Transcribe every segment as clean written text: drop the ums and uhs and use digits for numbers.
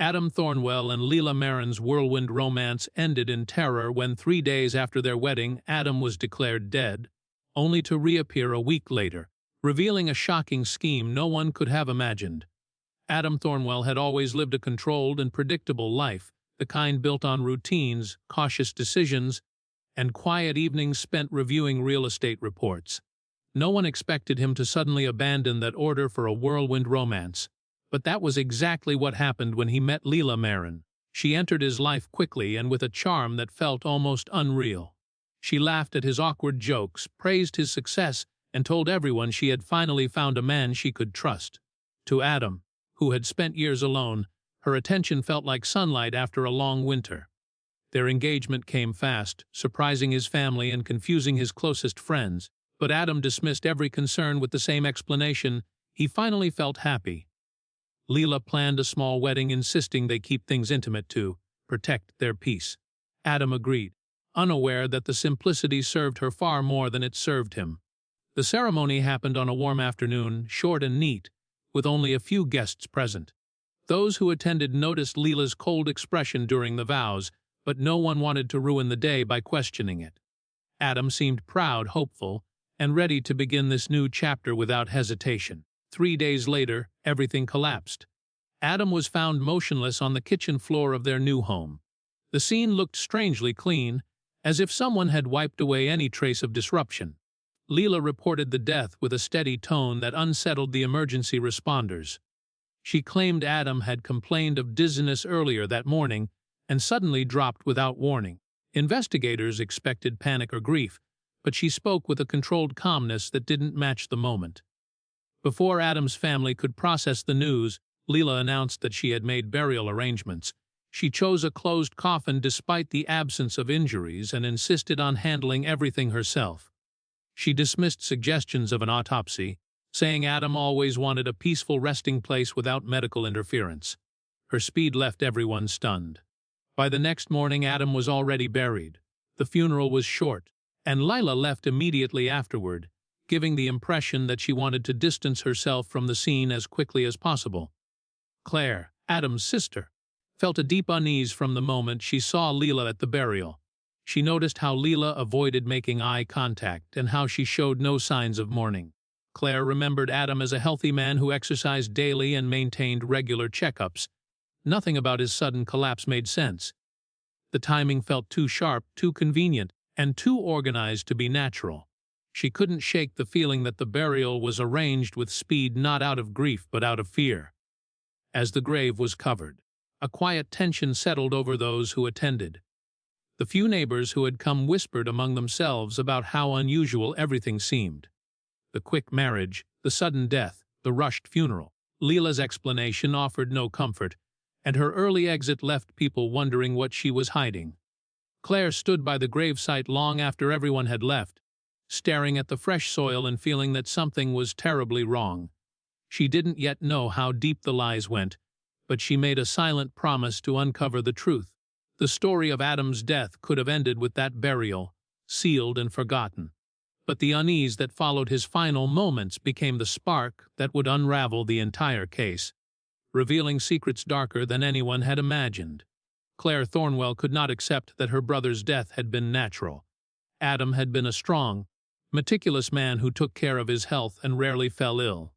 Adam Thornwell and Lila Maren's whirlwind romance ended in terror when 3 days after their wedding, Adam was declared dead, only to reappear a week later, revealing a shocking scheme no one could have imagined. Adam Thornwell had always lived a controlled and predictable life, the kind built on routines, cautious decisions, and quiet evenings spent reviewing real estate reports. No one expected him to suddenly abandon that order for a whirlwind romance. But that was exactly what happened when he met Lila Maren. She entered his life quickly and with a charm that felt almost unreal. She laughed at his awkward jokes, praised his success, and told everyone she had finally found a man she could trust. To Adam, who had spent years alone, her attention felt like sunlight after a long winter. Their engagement came fast, surprising his family and confusing his closest friends. But Adam dismissed every concern with the same explanation: he finally felt happy. Lila planned a small wedding, insisting they keep things intimate to protect their peace. Adam agreed, unaware that the simplicity served her far more than it served him. The ceremony happened on a warm afternoon, short and neat, with only a few guests present. Those who attended noticed Lila's cold expression during the vows, but no one wanted to ruin the day by questioning it. Adam seemed proud, hopeful, and ready to begin this new chapter without hesitation. 3 days later, everything collapsed. Adam was found motionless on the kitchen floor of their new home. The scene looked strangely clean, as if someone had wiped away any trace of disruption. Lila reported the death with a steady tone that unsettled the emergency responders. She claimed Adam had complained of dizziness earlier that morning and suddenly dropped without warning. Investigators expected panic or grief, but she spoke with a controlled calmness that didn't match the moment. Before Adam's family could process the news, Lila announced that she had made burial arrangements. She chose a closed coffin despite the absence of injuries and insisted on handling everything herself. She dismissed suggestions of an autopsy, saying Adam always wanted a peaceful resting place without medical interference. Her speed left everyone stunned. By the next morning, Adam was already buried. The funeral was short, and Lila left immediately afterward, giving the impression that she wanted to distance herself from the scene as quickly as possible. Claire, Adam's sister, felt a deep unease from the moment she saw Lila at the burial. She noticed how Lila avoided making eye contact and how she showed no signs of mourning. Claire remembered Adam as a healthy man who exercised daily and maintained regular checkups. Nothing about his sudden collapse made sense. The timing felt too sharp, too convenient, and too organized to be natural. She couldn't shake the feeling that the burial was arranged with speed, not out of grief but out of fear. As the grave was covered, a quiet tension settled over those who attended. The few neighbors who had come whispered among themselves about how unusual everything seemed. The quick marriage, the sudden death, the rushed funeral. Lila's explanation offered no comfort, and her early exit left people wondering what she was hiding. Claire stood by the gravesite long after everyone had left, staring at the fresh soil and feeling that something was terribly wrong. She didn't yet know how deep the lies went, but she made a silent promise to uncover the truth. The story of Adam's death could have ended with that burial, sealed and forgotten. But the unease that followed his final moments became the spark that would unravel the entire case, revealing secrets darker than anyone had imagined. Claire Thornwell could not accept that her brother's death had been natural. Adam had been a strong, meticulous man who took care of his health and rarely fell ill.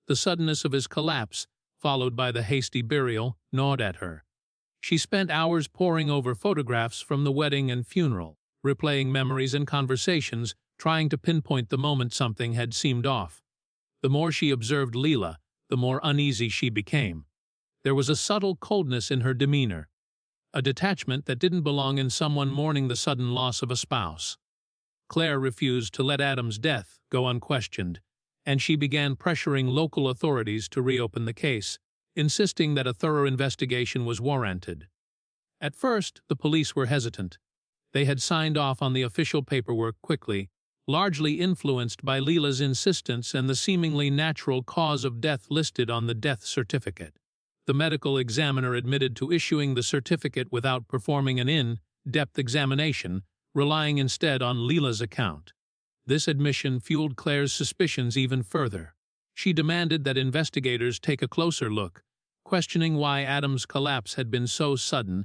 The suddenness of his collapse, followed by the hasty burial, gnawed at her. She spent hours poring over photographs from the wedding and funeral, replaying memories and conversations, trying to pinpoint the moment something had seemed off. The more she observed Lila, the more uneasy she became. There was a subtle coldness in her demeanor, a detachment that didn't belong in someone mourning the sudden loss of a spouse. Claire refused to let Adam's death go unquestioned, and she began pressuring local authorities to reopen the case, insisting that a thorough investigation was warranted. At first, the police were hesitant. They had signed off on the official paperwork quickly, largely influenced by Lila's insistence and the seemingly natural cause of death listed on the death certificate. The medical examiner admitted to issuing the certificate without performing an in-depth examination, relying instead on Lila's account. This admission fueled Claire's suspicions even further. She demanded that investigators take a closer look, questioning why Adam's collapse had been so sudden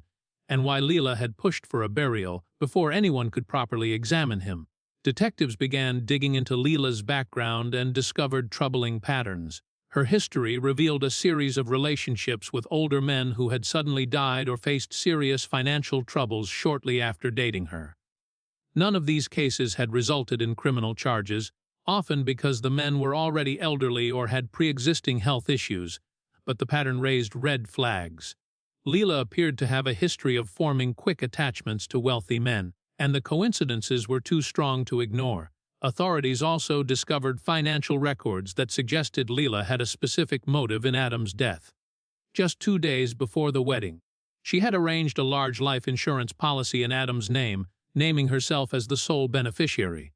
and why Lila had pushed for a burial before anyone could properly examine him. Detectives began digging into Lila's background and discovered troubling patterns. Her history revealed a series of relationships with older men who had suddenly died or faced serious financial troubles shortly after dating her. None of these cases had resulted in criminal charges, often because the men were already elderly or had pre-existing health issues, but the pattern raised red flags. Lila appeared to have a history of forming quick attachments to wealthy men, and the coincidences were too strong to ignore. Authorities also discovered financial records that suggested Lila had a specific motive in Adam's death. Just 2 days before the wedding, she had arranged a large life insurance policy in Adam's name, naming herself as the sole beneficiary.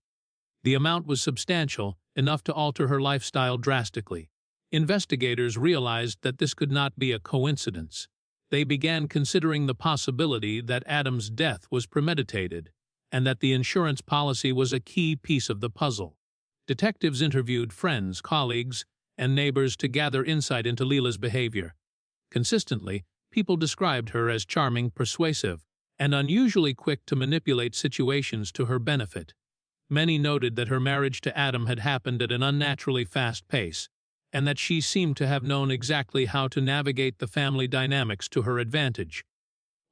The amount was substantial, enough to alter her lifestyle drastically. Investigators realized that this could not be a coincidence. They began considering the possibility that Adam's death was premeditated, and that the insurance policy was a key piece of the puzzle. Detectives interviewed friends, colleagues, and neighbors to gather insight into Lila's behavior. Consistently, people described her as charming, persuasive, and unusually quick to manipulate situations to her benefit. Many noted that her marriage to Adam had happened at an unnaturally fast pace, and that she seemed to have known exactly how to navigate the family dynamics to her advantage.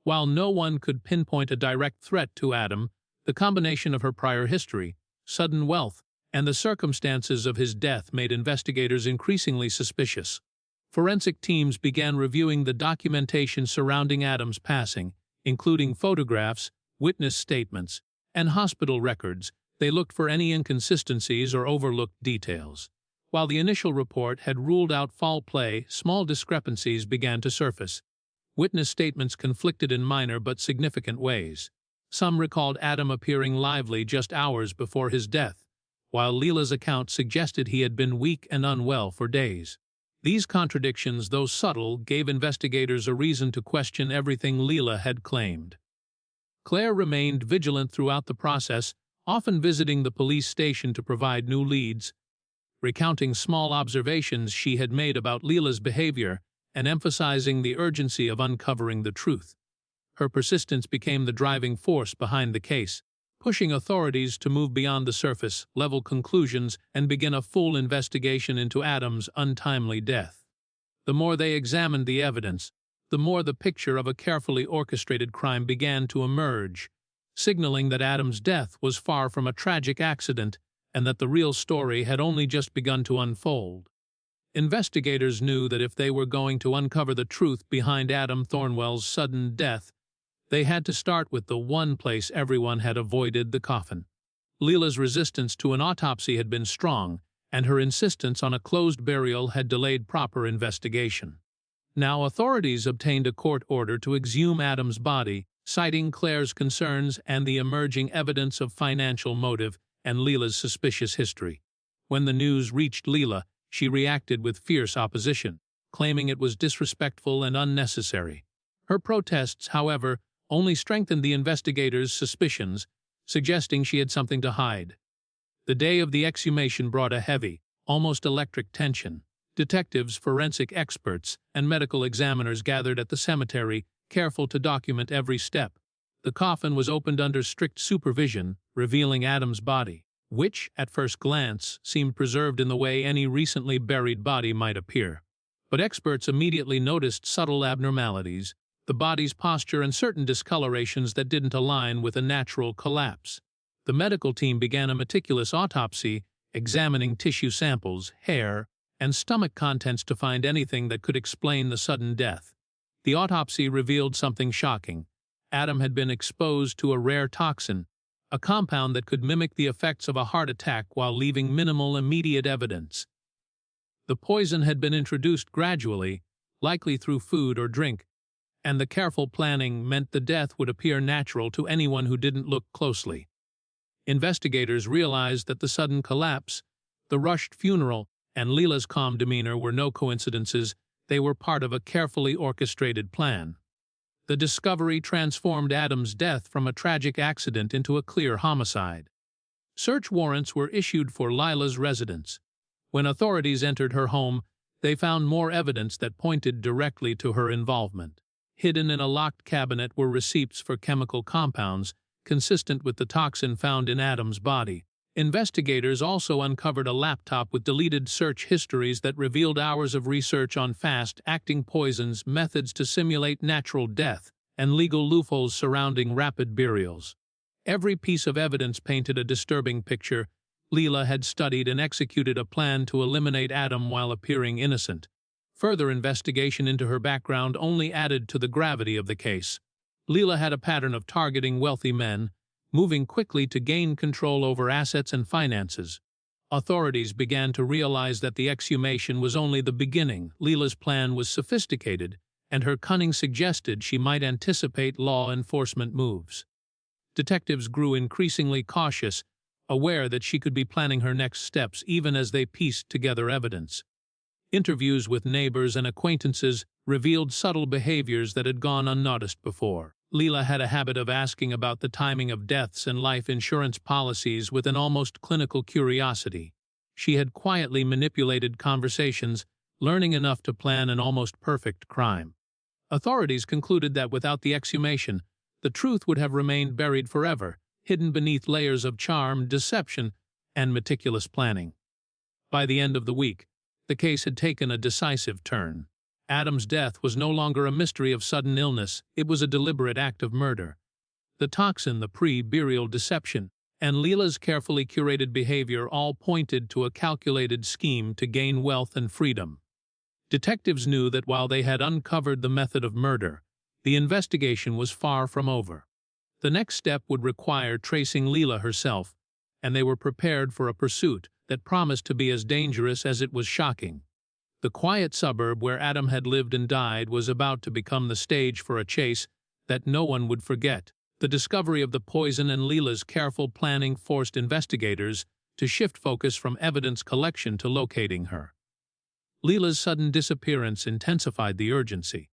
While no one could pinpoint a direct threat to Adam, the combination of her prior history, sudden wealth, and the circumstances of his death made investigators increasingly suspicious. Forensic teams began reviewing the documentation surrounding Adam's passing, including photographs, witness statements, and hospital records. They looked for any inconsistencies or overlooked details. While the initial report had ruled out foul play, small discrepancies began to surface. Witness statements conflicted in minor but significant ways. Some recalled Adam appearing lively just hours before his death, while Lila's account suggested he had been weak and unwell for days. These contradictions, though subtle, gave investigators a reason to question everything Lila had claimed. Claire remained vigilant throughout the process, often visiting the police station to provide new leads, recounting small observations she had made about Lila's behavior and emphasizing the urgency of uncovering the truth. Her persistence became the driving force behind the case, pushing authorities to move beyond the surface-level conclusions and begin a full investigation into Adam's untimely death. The more they examined the evidence, the more the picture of a carefully orchestrated crime began to emerge, signaling that Adam's death was far from a tragic accident and that the real story had only just begun to unfold. Investigators knew that if they were going to uncover the truth behind Adam Thornwell's sudden death, they had to start with the one place everyone had avoided: the coffin. Lila's resistance to an autopsy had been strong, and her insistence on a closed burial had delayed proper investigation. Now authorities obtained a court order to exhume Adam's body, citing Claire's concerns and the emerging evidence of financial motive and Lila's suspicious history. When the news reached Lila, she reacted with fierce opposition, claiming it was disrespectful and unnecessary. Her protests, however, only strengthened the investigators' suspicions, suggesting she had something to hide. The day of the exhumation brought a heavy, almost electric tension. Detectives, forensic experts, and medical examiners gathered at the cemetery, careful to document every step. The coffin was opened under strict supervision, revealing Adam's body, which, at first glance, seemed preserved in the way any recently buried body might appear. But experts immediately noticed subtle abnormalities, the body's posture and certain discolorations that didn't align with a natural collapse. The medical team began a meticulous autopsy, examining tissue samples, hair, and stomach contents to find anything that could explain the sudden death. The autopsy revealed something shocking. Adam had been exposed to a rare toxin, a compound that could mimic the effects of a heart attack while leaving minimal immediate evidence. The poison had been introduced gradually, likely through food or drink, and the careful planning meant the death would appear natural to anyone who didn't look closely. Investigators realized that the sudden collapse, the rushed funeral, and Lila's calm demeanor were no coincidences. They were part of a carefully orchestrated plan. The discovery transformed Adam's death from a tragic accident into a clear homicide. Search warrants were issued for Lila's residence. When authorities entered her home, They found more evidence that pointed directly to her involvement. Hidden in a locked cabinet were receipts for chemical compounds consistent with the toxin found in Adam's body. Investigators also uncovered a laptop with deleted search histories that revealed hours of research on fast-acting poisons, methods to simulate natural death, and legal loopholes surrounding rapid burials. Every piece of evidence painted a disturbing picture. Lila had studied and executed a plan to eliminate Adam while appearing innocent. Further investigation into her background only added to the gravity of the case. Lila had a pattern of targeting wealthy men, moving quickly to gain control over assets and finances. Authorities began to realize that the exhumation was only the beginning. Lila's plan was sophisticated, and her cunning suggested she might anticipate law enforcement moves. Detectives grew increasingly cautious, aware that she could be planning her next steps even as they pieced together evidence. Interviews with neighbors and acquaintances revealed subtle behaviors that had gone unnoticed before. Lila had a habit of asking about the timing of deaths and life insurance policies with an almost clinical curiosity. She had quietly manipulated conversations, learning enough to plan an almost perfect crime. Authorities concluded that without the exhumation, the truth would have remained buried forever, hidden beneath layers of charm, deception, and meticulous planning. By the end of the week, the case had taken a decisive turn. Adam's death was no longer a mystery of sudden illness, it was a deliberate act of murder. The toxin, the pre-burial deception, and Lila's carefully curated behavior all pointed to a calculated scheme to gain wealth and freedom. Detectives knew that while they had uncovered the method of murder, the investigation was far from over. The next step would require tracing Lila herself, and they were prepared for a pursuit that promised to be as dangerous as it was shocking. The quiet suburb where Adam had lived and died was about to become the stage for a chase that no one would forget. The discovery of the poison and Lila's careful planning forced investigators to shift focus from evidence collection to locating her. Lila's sudden disappearance intensified the urgency.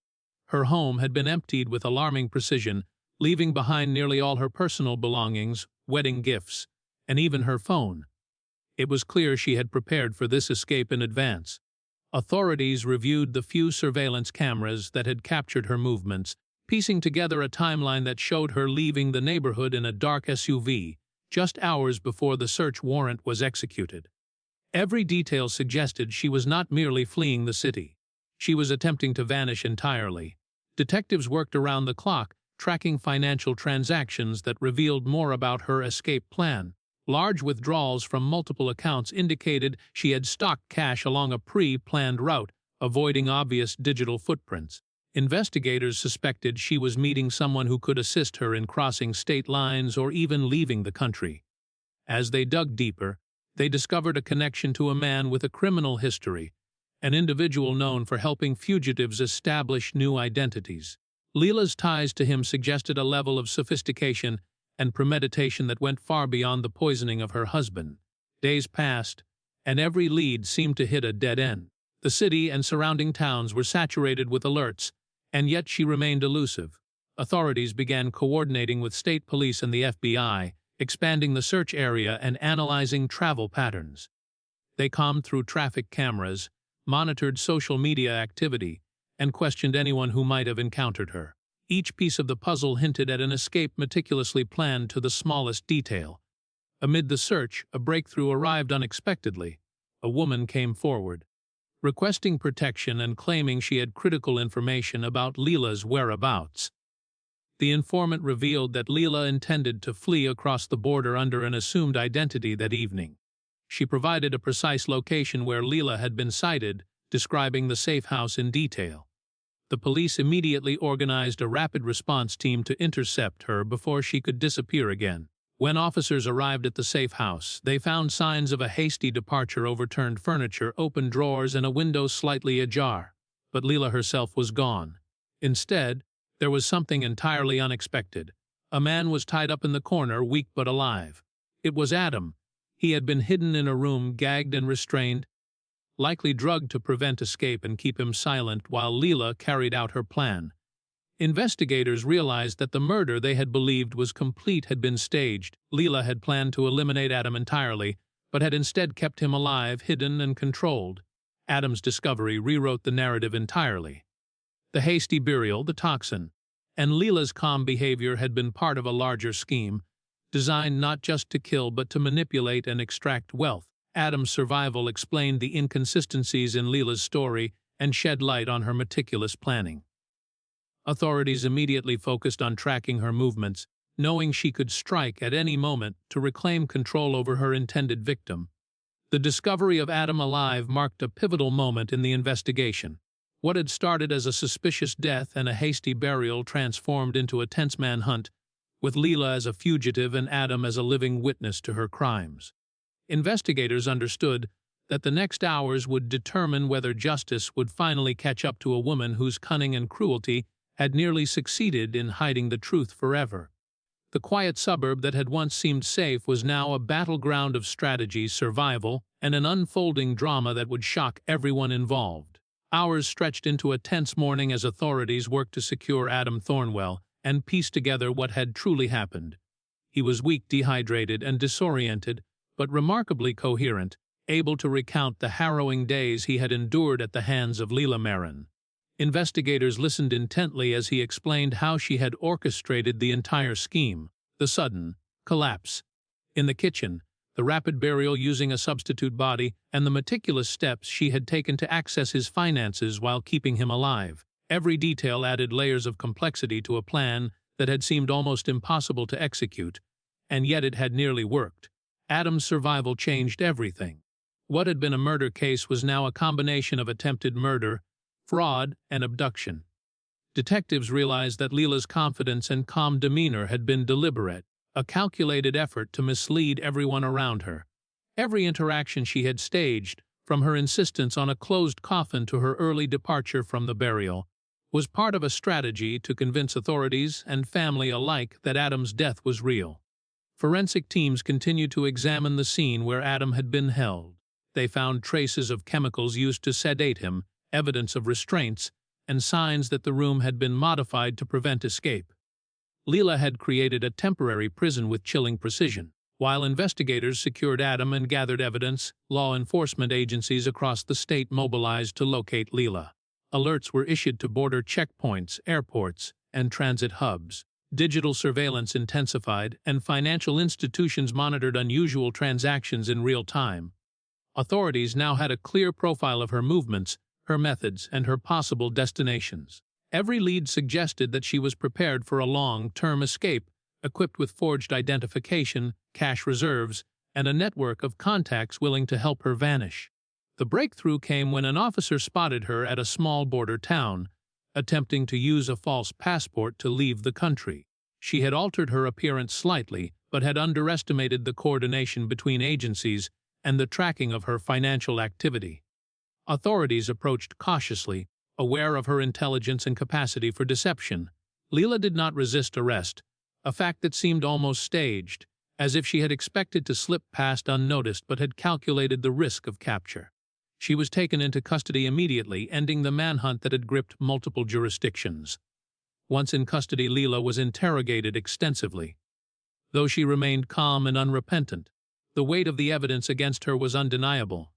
Her home had been emptied with alarming precision, leaving behind nearly all her personal belongings, wedding gifts, and even her phone. It was clear she had prepared for this escape in advance. Authorities reviewed the few surveillance cameras that had captured her movements, piecing together a timeline that showed her leaving the neighborhood in a dark SUV, just hours before the search warrant was executed. Every detail suggested she was not merely fleeing the city. She was attempting to vanish entirely. Detectives worked around the clock, tracking financial transactions that revealed more about her escape plan. Large withdrawals from multiple accounts indicated she had stocked cash along a pre-planned route, avoiding obvious digital footprints. Investigators suspected she was meeting someone who could assist her in crossing state lines or even leaving the country. As they dug deeper, they discovered a connection to a man with a criminal history, an individual known for helping fugitives establish new identities. Lila's ties to him suggested a level of sophistication and premeditation that went far beyond the poisoning of her husband. Days passed, and every lead seemed to hit a dead end. The city and surrounding towns were saturated with alerts, and yet she remained elusive. Authorities began coordinating with state police and the FBI, expanding the search area and analyzing travel patterns. They combed through traffic cameras, monitored social media activity, and questioned anyone who might have encountered her. Each piece of the puzzle hinted at an escape meticulously planned to the smallest detail. Amid the search, a breakthrough arrived unexpectedly. A woman came forward, requesting protection and claiming she had critical information about Lila's whereabouts. The informant revealed that Lila intended to flee across the border under an assumed identity that evening. She provided a precise location where Lila had been sighted, describing the safe house in detail. The police immediately organized a rapid response team to intercept her before she could disappear again. When officers arrived at the safe house, they found signs of a hasty departure: overturned furniture, open drawers, and a window slightly ajar. But Lila herself was gone. Instead, there was something entirely unexpected. A man was tied up in the corner, weak but alive. It was Adam. He had been hidden in a room, gagged and restrained, likely drugged to prevent escape and keep him silent while Lila carried out her plan. Investigators realized that the murder they had believed was complete had been staged. Lila had planned to eliminate Adam entirely, but had instead kept him alive, hidden and controlled. Adam's discovery rewrote the narrative entirely. The hasty burial, the toxin, and Lila's calm behavior had been part of a larger scheme, designed not just to kill but to manipulate and extract wealth. Adam's survival explained the inconsistencies in Lila's story and shed light on her meticulous planning. Authorities immediately focused on tracking her movements, knowing she could strike at any moment to reclaim control over her intended victim. The discovery of Adam alive marked a pivotal moment in the investigation. What had started as a suspicious death and a hasty burial transformed into a tense manhunt, with Lila as a fugitive and Adam as a living witness to her crimes. Investigators understood that the next hours would determine whether justice would finally catch up to a woman whose cunning and cruelty had nearly succeeded in hiding the truth forever. The quiet suburb that had once seemed safe was now a battleground of strategy, survival, and an unfolding drama that would shock everyone involved. Hours stretched into a tense morning as authorities worked to secure Adam Thornwell and piece together what had truly happened. He was weak, dehydrated, and disoriented, but remarkably coherent, able to recount the harrowing days he had endured at the hands of Lila Maren. Investigators listened intently as he explained how she had orchestrated the entire scheme, the sudden collapse in the kitchen, the rapid burial using a substitute body, and the meticulous steps she had taken to access his finances while keeping him alive. Every detail added layers of complexity to a plan that had seemed almost impossible to execute, and yet it had nearly worked. Adam's survival changed everything. What had been a murder case was now a combination of attempted murder, fraud, and abduction. Detectives realized that Lila's confidence and calm demeanor had been deliberate, a calculated effort to mislead everyone around her. Every interaction she had staged, from her insistence on a closed coffin to her early departure from the burial, was part of a strategy to convince authorities and family alike that Adam's death was real. Forensic teams continued to examine the scene where Adam had been held. They found traces of chemicals used to sedate him, evidence of restraints, and signs that the room had been modified to prevent escape. Lila had created a temporary prison with chilling precision. While investigators secured Adam and gathered evidence, law enforcement agencies across the state mobilized to locate Lila. Alerts were issued to border checkpoints, airports, and transit hubs. Digital surveillance intensified, and financial institutions monitored unusual transactions in real time. Authorities now had a clear profile of her movements, her methods, and her possible destinations. Every lead suggested that she was prepared for a long-term escape, equipped with forged identification, cash reserves, and a network of contacts willing to help her vanish. The breakthrough came when an officer spotted her at a small border town, attempting to use a false passport to leave the country. She had altered her appearance slightly, but had underestimated the coordination between agencies and the tracking of her financial activity. Authorities approached cautiously, aware of her intelligence and capacity for deception. Lila did not resist arrest, a fact that seemed almost staged, as if she had expected to slip past unnoticed but had calculated the risk of capture. She was taken into custody immediately, ending the manhunt that had gripped multiple jurisdictions. Once in custody, Lila was interrogated extensively. Though she remained calm and unrepentant, the weight of the evidence against her was undeniable.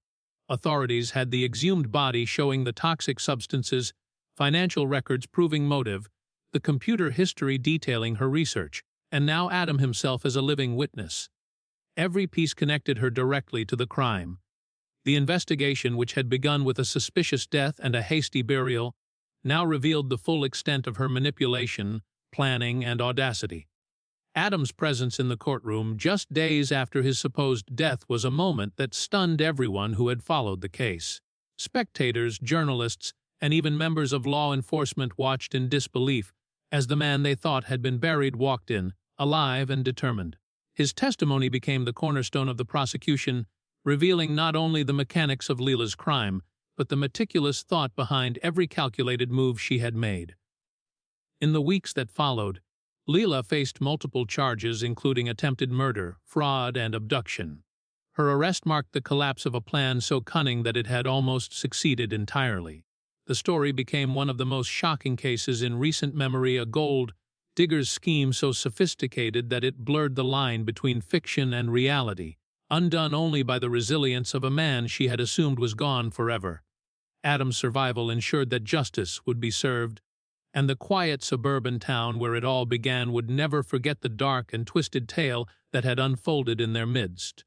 Authorities had the exhumed body showing the toxic substances, financial records proving motive, the computer history detailing her research, and now Adam himself as a living witness. Every piece connected her directly to the crime. The investigation, which had begun with a suspicious death and a hasty burial, now revealed the full extent of her manipulation, planning, and audacity. Adam's presence in the courtroom just days after his supposed death was a moment that stunned everyone who had followed the case. Spectators, journalists, and even members of law enforcement watched in disbelief as the man they thought had been buried walked in, alive and determined. His testimony became the cornerstone of the prosecution, revealing not only the mechanics of Lila's crime, but the meticulous thought behind every calculated move she had made. In the weeks that followed, Lila faced multiple charges including attempted murder, fraud, and abduction. Her arrest marked the collapse of a plan so cunning that it had almost succeeded entirely. The story became one of the most shocking cases in recent memory, a gold digger's scheme so sophisticated that it blurred the line between fiction and reality, undone only by the resilience of a man she had assumed was gone forever. Adam's survival ensured that justice would be served, and the quiet suburban town where it all began would never forget the dark and twisted tale that had unfolded in their midst.